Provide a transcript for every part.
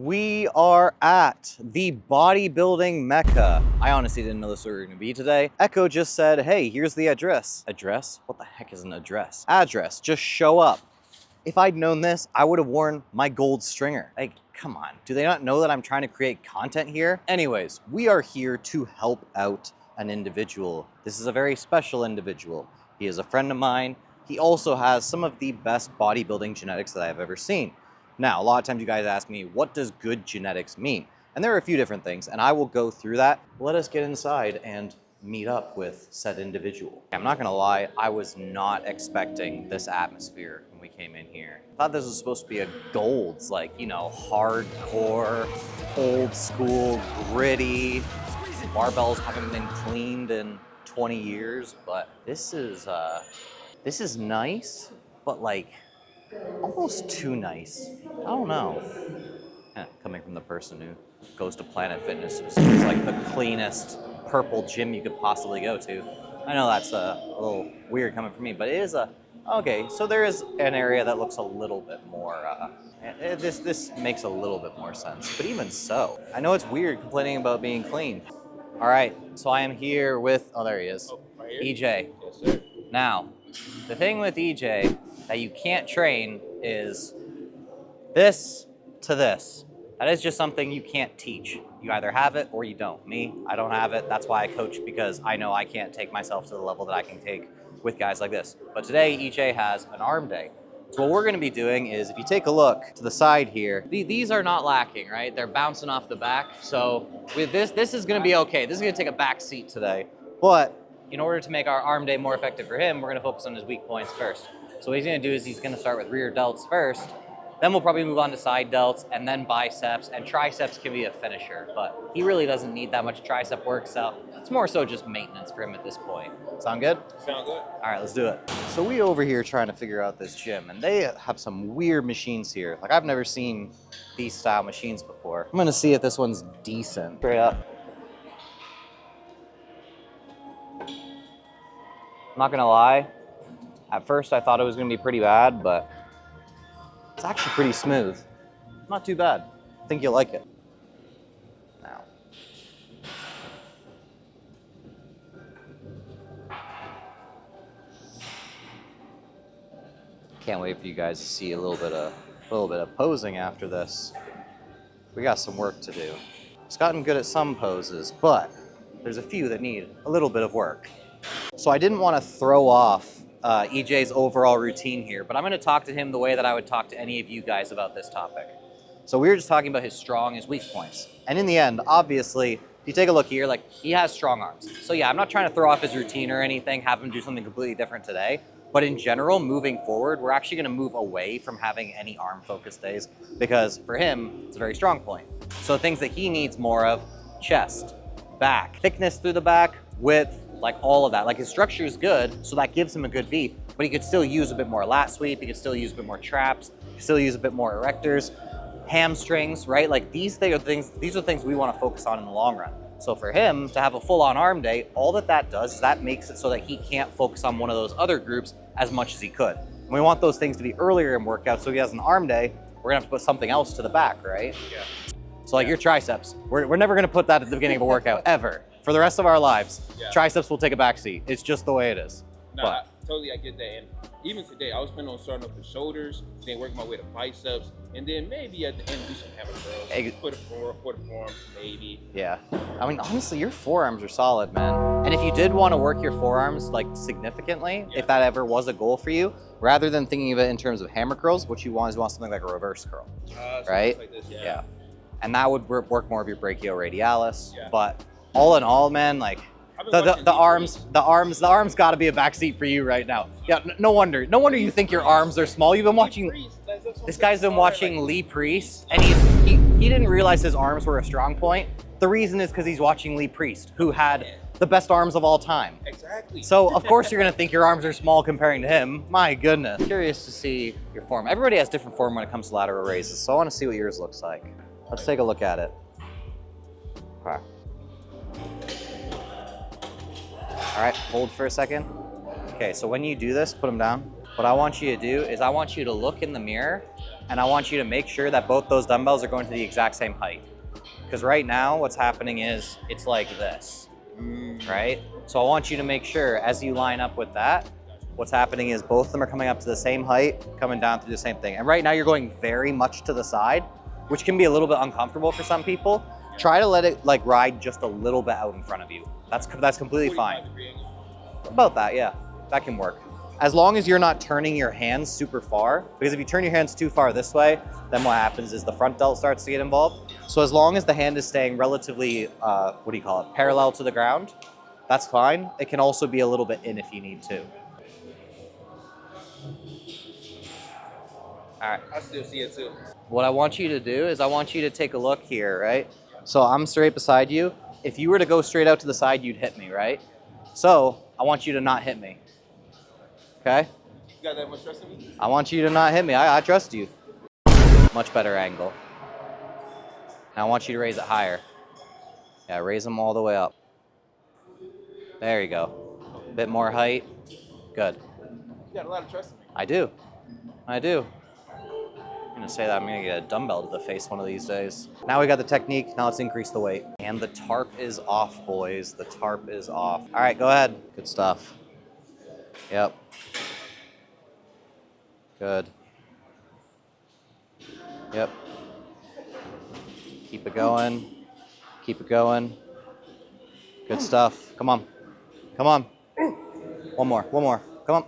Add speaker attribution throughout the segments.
Speaker 1: We are at the bodybuilding Mecca. I honestly didn't know this was going to be today. Echo just said, hey, here's the address. Address? What the heck is an address? Address, just show up. If I'd known this, I would have worn my gold stringer. Like, come on, do they not know that I'm trying to create content here? Anyways, we are here to help out an individual. This is a very special individual. He is a friend of mine. He also has some of the best bodybuilding genetics that I've ever seen. Now, a lot of times you guys ask me, what does good genetics mean? And there are a few different things, and I will go through that. Let us get inside and meet up with said individual. I'm not gonna lie, I was not expecting this atmosphere when we came in here. I thought this was supposed to be a Gold's, like, you know, hardcore, old school, gritty. Barbells haven't been cleaned in 20 years, but this is nice, but like, almost too nice. I don't know. Coming from the person who goes to Planet Fitness, it's like the cleanest purple gym you could possibly go to. I know that's a little weird coming from me, but it is okay, so there is an area that looks a little bit more, this makes a little bit more sense. But even so, I know it's weird complaining about being clean. All right, so I am here with, oh, there he is, right here? EJ.
Speaker 2: Yes, sir.
Speaker 1: Now, the thing with EJ that you can't train is this to this. That is just something you can't teach. You either have it or you don't. Me, I don't have it. That's why I coach, because I know I can't take myself to the level that I can take with guys like this. But today, EJ has an arm day. So what we're gonna be doing is, if you take a look to the side here, these are not lacking, right? They're bouncing off the back. So with this is gonna be okay. This is gonna take a back seat today. But in order to make our arm day more effective for him, we're gonna focus on his weak points first. So what he's gonna do is he's gonna start with rear delts first, then we'll probably move on to side delts and then biceps, and triceps can be a finisher, but he really doesn't need that much tricep work, so it's more so just maintenance for him at this point. Sound good?
Speaker 2: Sound good.
Speaker 1: All right, let's do it. So we over here trying to figure out this gym, and they have some weird machines here. Like, I've never seen these style machines before. I'm gonna see if this one's decent. Straight up. I'm not gonna lie, at first I thought it was gonna be pretty bad, but it's actually pretty smooth. Not too bad. I think you'll like it. Now. Can't wait for you guys to see a little bit of posing after this. We got some work to do. It's gotten good at some poses, but there's a few that need a little bit of work. So I didn't want to throw off EJ's overall routine here, but I'm going to talk to him the way that I would talk to any of you guys about this topic. So we were just talking about his strong, his weak points. And in the end, obviously, if you take a look here, like, he has strong arms. So yeah, I'm not trying to throw off his routine or anything, have him do something completely different today. But in general, moving forward, we're actually going to move away from having any arm focused days, because for him, it's a very strong point. So things that he needs more of: chest, back, thickness through the back, width, like all of that. Like, his structure is good, so that gives him a good V, but he could still use a bit more lat sweep, he could still use a bit more traps, he could still use a bit more erectors, hamstrings, right? Like, these are things we want to focus on in the long run. So for him to have a full-on arm day, all that does is that makes it so that he can't focus on one of those other groups as much as he could. And we want those things to be earlier in workout, so if he has an arm day, we're gonna have to put something else to the back, right? Yeah. So like your triceps, we're never gonna put that at the beginning of a workout, ever. For the rest of our lives, triceps will take a back seat. It's just the way it is.
Speaker 2: No, I get that. And even today, I was planning on starting up with shoulders, then working my way to biceps, and then maybe at the end do some hammer curls, for the forearms, maybe.
Speaker 1: Yeah. I mean, honestly, your forearms are solid, man. And if you did want to work your forearms like significantly, if that ever was a goal for you, rather than thinking of it in terms of hammer curls, what you want is something like a reverse curl, right?
Speaker 2: Like this,
Speaker 1: yeah. And that would work more of your brachioradialis, but all in all, man, like, the arms got to be a backseat for you right now. Yeah, no wonder you think your arms are small. You've been watching. This guy's been watching Lee Priest, and he didn't realize his arms were a strong point. The reason is because he's watching Lee Priest, who had the best arms of all time.
Speaker 2: Exactly.
Speaker 1: So of course you're gonna think your arms are small comparing to him. My goodness. Curious to see your form. Everybody has different form when it comes to lateral raises, so I want to see what yours looks like. Let's take a look at it. Okay. All right, hold for a second. Okay, so when you do this, put them down. What I want you to do is I want you to look in the mirror And I want you to make sure that both those dumbbells are going to the exact same height. Because right now, what's happening is it's like this, right? So I want you to make sure as you line up with that, what's happening is both of them are coming up to the same height, coming down through the same thing. And right now you're going very much to the side, which can be a little bit uncomfortable for some people. Try to let it like ride just a little bit out in front of you. That's completely fine. About that, yeah, that can work. As long as you're not turning your hands super far, because if you turn your hands too far this way, then what happens is the front delt starts to get involved. So as long as the hand is staying relatively, parallel to the ground, that's fine. It can also be a little bit in if you need to. All right.
Speaker 2: I still see it too.
Speaker 1: What I want you to do is I want you to take a look here, right? So I'm straight beside you. If you were to go straight out to the side, you'd hit me, right? So I want you to not hit me. Okay?
Speaker 2: You got that much trust in me?
Speaker 1: I want you to not hit me. I trust you. Much better angle. Now I want you to raise it higher. Yeah, raise them all the way up. There you go. A bit more height. Good.
Speaker 2: You got a lot of trust in me.
Speaker 1: I do. I do. I'm gonna say that I'm gonna get a dumbbell to the face one of these days. Now we got the technique, now let's increase the weight. And the tarp is off, boys. The tarp is off. All right, go ahead. Good stuff. Yep. Good. Yep. Keep it going. Keep it going. Good stuff. Come on. Come on. One more. One more. Come on.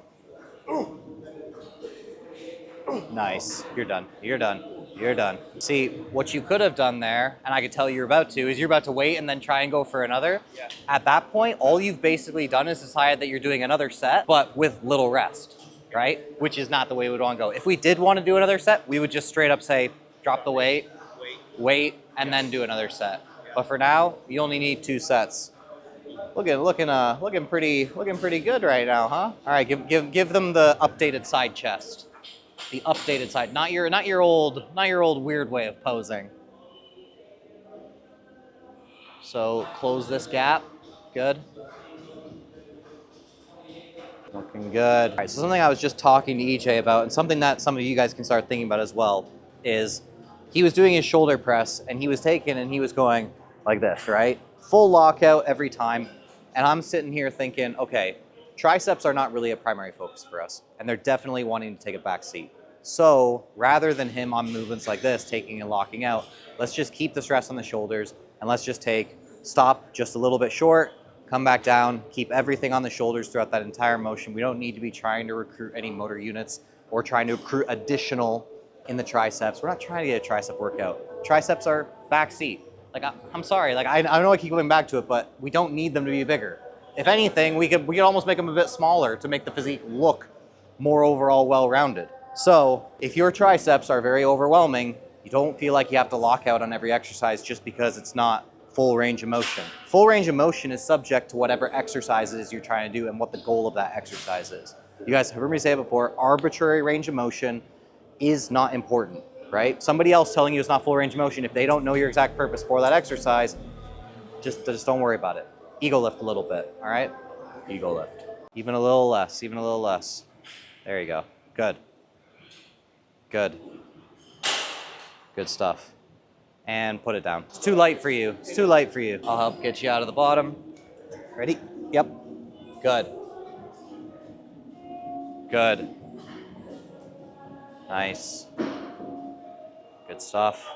Speaker 1: Nice. You're done. You're done. You're done. See, what you could have done there, and I could tell you're about to, is you're about to wait and then try and go for another.
Speaker 2: Yeah.
Speaker 1: At that point, all you've basically done is decided that you're doing another set, but with little rest, right? Which is not the way we would want to go. If we did want to do another set, we would just straight up say, drop the weight, wait, and then do another set. But for now, you only need 2 sets. Looking pretty good right now, huh? All right, give them the updated side chest. The updated side, not your old weird way of posing. So close this gap. Good. Looking good. All right, so something I was just talking to EJ about, and something that some of you guys can start thinking about as well, is he was doing his shoulder press and he was taking and he was going like this, right? Full lockout every time. And I'm sitting here thinking, okay, triceps are not really a primary focus for us, and they're definitely wanting to take a back seat. So rather than him on movements like this, taking and locking out, let's just keep the stress on the shoulders, and let's just stop just a little bit short, come back down, keep everything on the shoulders throughout that entire motion. We don't need to be trying to recruit any motor units or trying to recruit additional in the triceps. We're not trying to get a tricep workout. Triceps are back seat. Like, I'm sorry, like I know I keep going back to it, but we don't need them to be bigger. If anything, we could almost make them a bit smaller to make the physique look more overall well-rounded. So if your triceps are very overwhelming, you don't feel like you have to lock out on every exercise just because it's not full range of motion. Full range of motion is subject to whatever exercises you're trying to do and what the goal of that exercise is. You guys have heard me say it before, arbitrary range of motion is not important, right? Somebody else telling you it's not full range of motion, if they don't know your exact purpose for that exercise, just don't worry about it. Ego lift a little bit, all right? Ego lift. Even a little less, even a little less. There you go. Good. Good. Good stuff. And put it down. It's too light for you. It's too light for you. I'll help get you out of the bottom. Ready? Yep. Good. Good. Nice. Good stuff.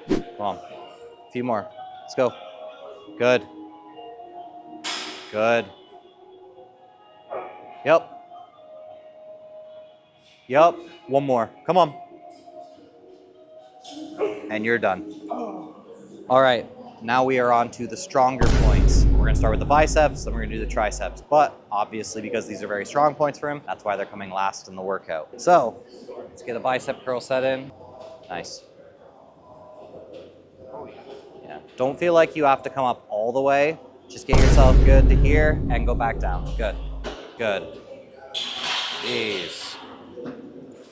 Speaker 1: Come on. A few more. Let's go. Good. Good. Yep. Yep. One more. Come on. And you're done. All right. Now we are on to the stronger points. We're going to start with the biceps, then we're going to do the triceps. But obviously, because these are very strong points for him, that's why they're coming last in the workout. So let's get a bicep curl set in. Nice. Yeah. Don't feel like you have to come up all the way. Just get yourself good to here and go back down. Good. Good. Jeez.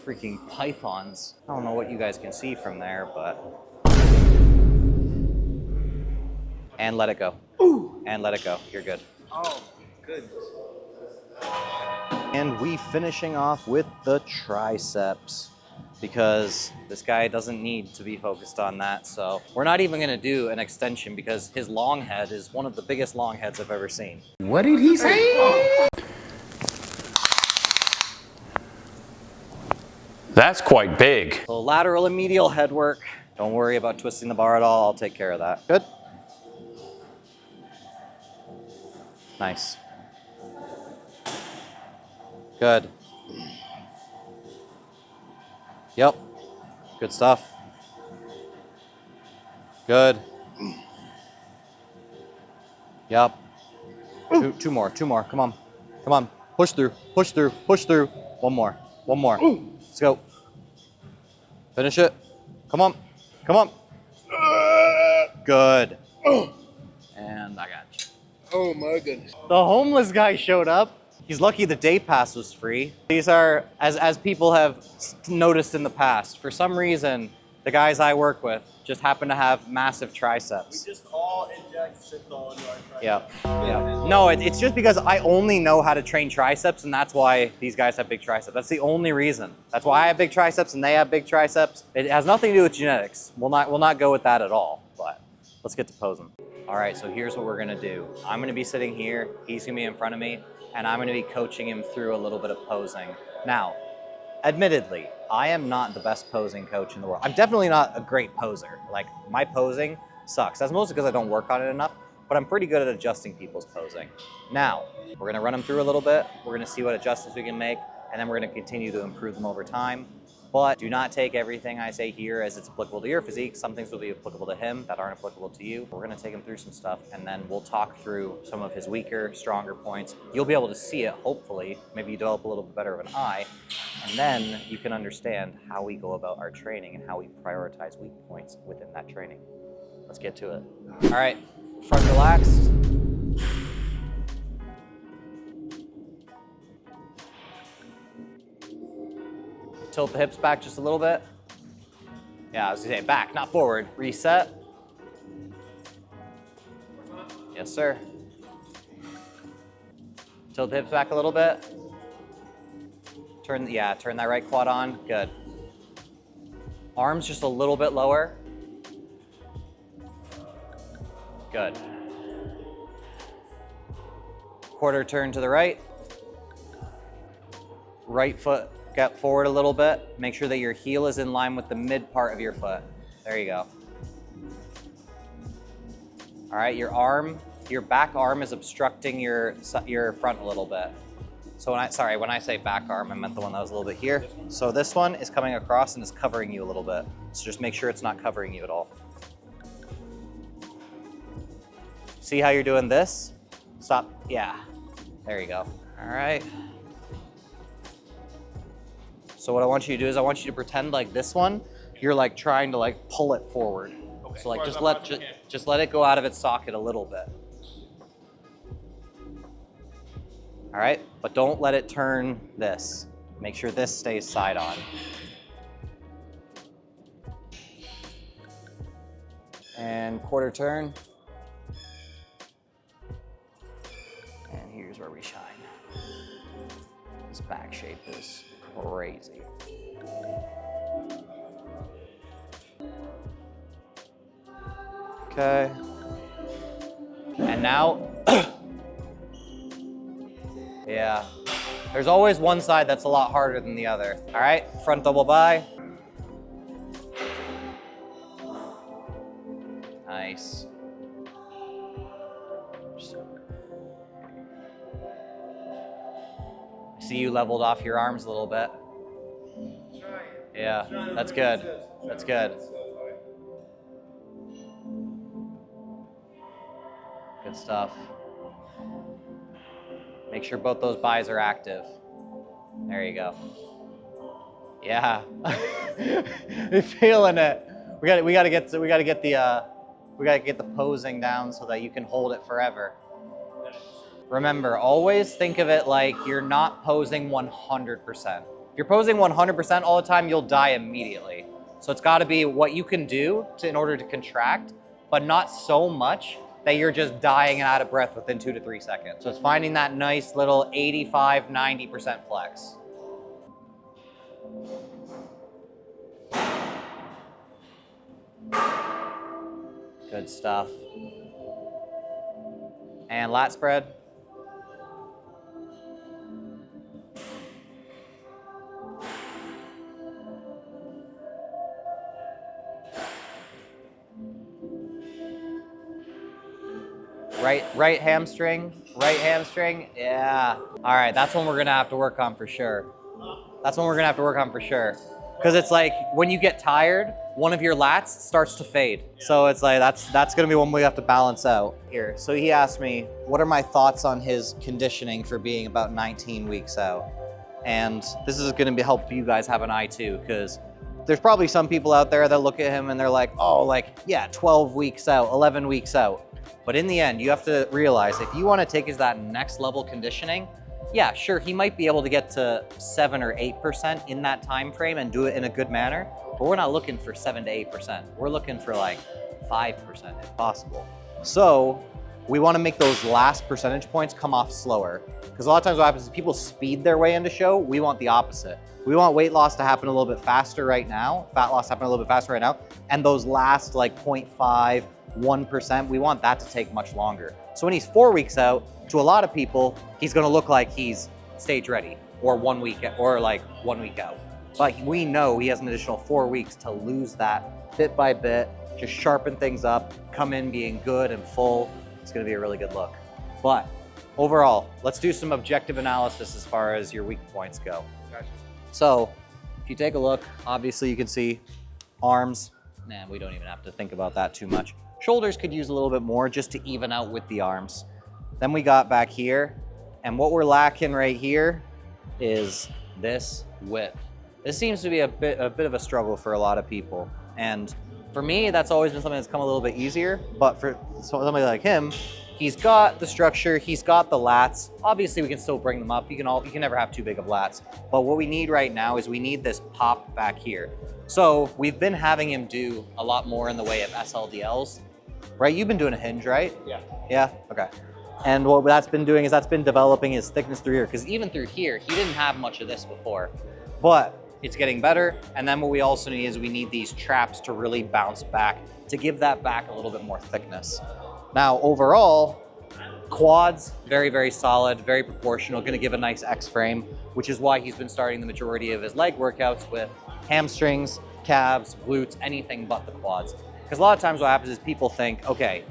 Speaker 1: Freaking pythons. I don't know what you guys can see from there, but... And let it go. Ooh. And let it go. You're good.
Speaker 2: Oh, goodness.
Speaker 1: And we finishing off with the triceps, because this guy doesn't need to be focused on that. So we're not even gonna do an extension because his long head is one of the biggest long heads I've ever seen.
Speaker 3: What did he say? That's quite big.
Speaker 1: So lateral and medial head work. Don't worry about twisting the bar at all. I'll take care of that. Good. Nice. Good. Yep. Good stuff. Good. Yep. Two more. Come on. Come on. Push through. Push through. Push through. One more. One more. Let's go. Finish it. Come on. Come on. Good. And I got you.
Speaker 2: Oh my goodness.
Speaker 1: The homeless guy showed up. He's lucky the day pass was free. These are, as people have noticed in the past, for some reason, the guys I work with just happen to have massive triceps.
Speaker 4: We just all inject Citol into our triceps.
Speaker 1: Yeah, yeah. No, it's just because I only know how to train triceps, and that's why these guys have big triceps. That's the only reason. That's why I have big triceps and they have big triceps. It has nothing to do with genetics. We'll not go with that at all, but let's get to posing. All right, so here's what we're gonna do. I'm gonna be sitting here, he's gonna be in front of me, and I'm gonna be coaching him through a little bit of posing. Now, admittedly, I am not the best posing coach in the world. I'm definitely not a great poser. Like, my posing sucks. That's mostly because I don't work on it enough, but I'm pretty good at adjusting people's posing. Now, we're gonna run them through a little bit, we're gonna see what adjustments we can make, and then we're gonna continue to improve them over time. But do not take everything I say here as it's applicable to your physique. Some things will be applicable to him that aren't applicable to you. We're gonna take him through some stuff, and then we'll talk through some of his weaker, stronger points. You'll be able to see it, hopefully. Maybe you develop a little bit better of an eye, and then you can understand how we go about our training and how we prioritize weak points within that training. Let's get to it. All right, front relaxed. Tilt the hips back just a little bit. Yeah, I was gonna say back, not forward. Reset. Yes, sir. Tilt the hips back a little bit. Turn that right quad on. Good. Arms just a little bit lower. Good. Quarter turn to the right. Right foot get forward a little bit. Make sure that your heel is in line with the mid part of your foot. There you go. All right, your back arm is obstructing your front a little bit. So when I say back arm, I meant the one that was a little bit here. So this one is coming across and is covering you a little bit. So just make sure it's not covering you at all. See how you're doing this? Stop, yeah. There you go. All right. So what I want you to do is I want you to pretend like this one, you're like trying to like pull it forward. Okay. So like just let it go out of its socket a little bit. All right, but don't let it turn this. Make sure this stays side on. And quarter turn. And here's where we shine. This back shape is crazy. Okay. And now, yeah. There's always one side that's a lot harder than the other. All right, front double by. Nice. See you leveled off your arms a little bit. Yeah, that's good. That's good. Good stuff. Make sure both those buys are active. There you go. Yeah. You're feeling it. We gotta get the posing down so that you can hold it forever. Remember, always think of it like you're not posing 100%. If you're posing 100% all the time, you'll die immediately. So it's gotta be what you can do in order to contract, but not so much that you're just dying and out of breath within 2 to 3 seconds. So it's finding that nice little 85, 90% flex. Good stuff. And lat spread. Right hamstring, yeah. All right, that's one we're gonna have to work on for sure. Because it's like, when you get tired, one of your lats starts to fade. So it's like, that's gonna be one we have to balance out here. So he asked me, what are my thoughts on his conditioning for being about 19 weeks out? And this is gonna help you guys have an eye too, because there's probably some people out there that look at him and they're like, oh, like, yeah, 12 weeks out, 11 weeks out. But in the end, you have to realize, if you want to take his that next level conditioning, yeah, sure, he might be able to get to 7 or 8% in that time frame and do it in a good manner, but we're not looking for 7 to 8%. We're looking for like 5% if possible. So we want to make those last percentage points come off slower, because a lot of times what happens is people speed their way into show. We want the opposite. We want weight loss to happen a little bit faster right now, fat loss to happen a little bit faster right now, and those last like 0.5, 1%, we want that to take much longer. So when he's 4 weeks out, to a lot of people, he's gonna look like he's stage ready, or 1 week, or like 1 week out. But we know he has an additional 4 weeks to lose that bit by bit, just sharpen things up, come in being good and full. It's gonna be a really good look. But overall, let's do some objective analysis as far as your weak points go.
Speaker 2: Gotcha.
Speaker 1: So if you take a look, obviously you can see arms. Man, we don't even have to think about that too much. Shoulders could use a little bit more just to even out with the arms. Then we got back here, and what we're lacking right here is this width. This seems to be a bit of a struggle for a lot of people. And for me, that's always been something that's come a little bit easier, but for somebody like him, he's got the structure, he's got the lats. Obviously we can still bring them up. You can never have too big of lats. But what we need right now is we need this pop back here. So we've been having him do a lot more in the way of SLDLs. Right, you've been doing a hinge, right?
Speaker 2: Yeah.
Speaker 1: Yeah, okay. And what that's been doing is that's been developing his thickness through here, because even through here, he didn't have much of this before, but it's getting better. And then what we also need is we need these traps to really bounce back, to give that back a little bit more thickness. Now, overall, quads, very, very solid, very proportional, gonna give a nice X frame, which is why he's been starting the majority of his leg workouts with hamstrings, calves, glutes, anything but the quads. Because a lot of times what happens is people think, okay,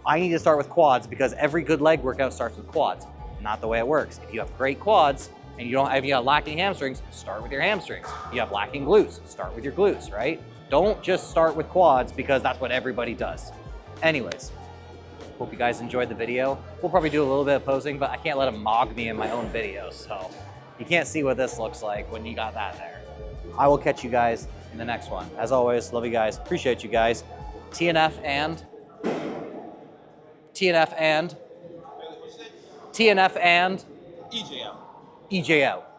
Speaker 1: I need to start with quads because every good leg workout starts with quads. Not the way it works. If you have great quads and if you have lacking hamstrings, start with your hamstrings. If you have lacking glutes, start with your glutes, right? Don't just start with quads because that's what everybody does. Anyways, hope you guys enjoyed the video. We'll probably do a little bit of posing, but I can't let him mog me in my own videos, so you can't see what this looks like when you got that there. I will catch you guys in the next one. As always, love you guys, appreciate you guys. TNF and
Speaker 2: EJ out.
Speaker 1: EJ out.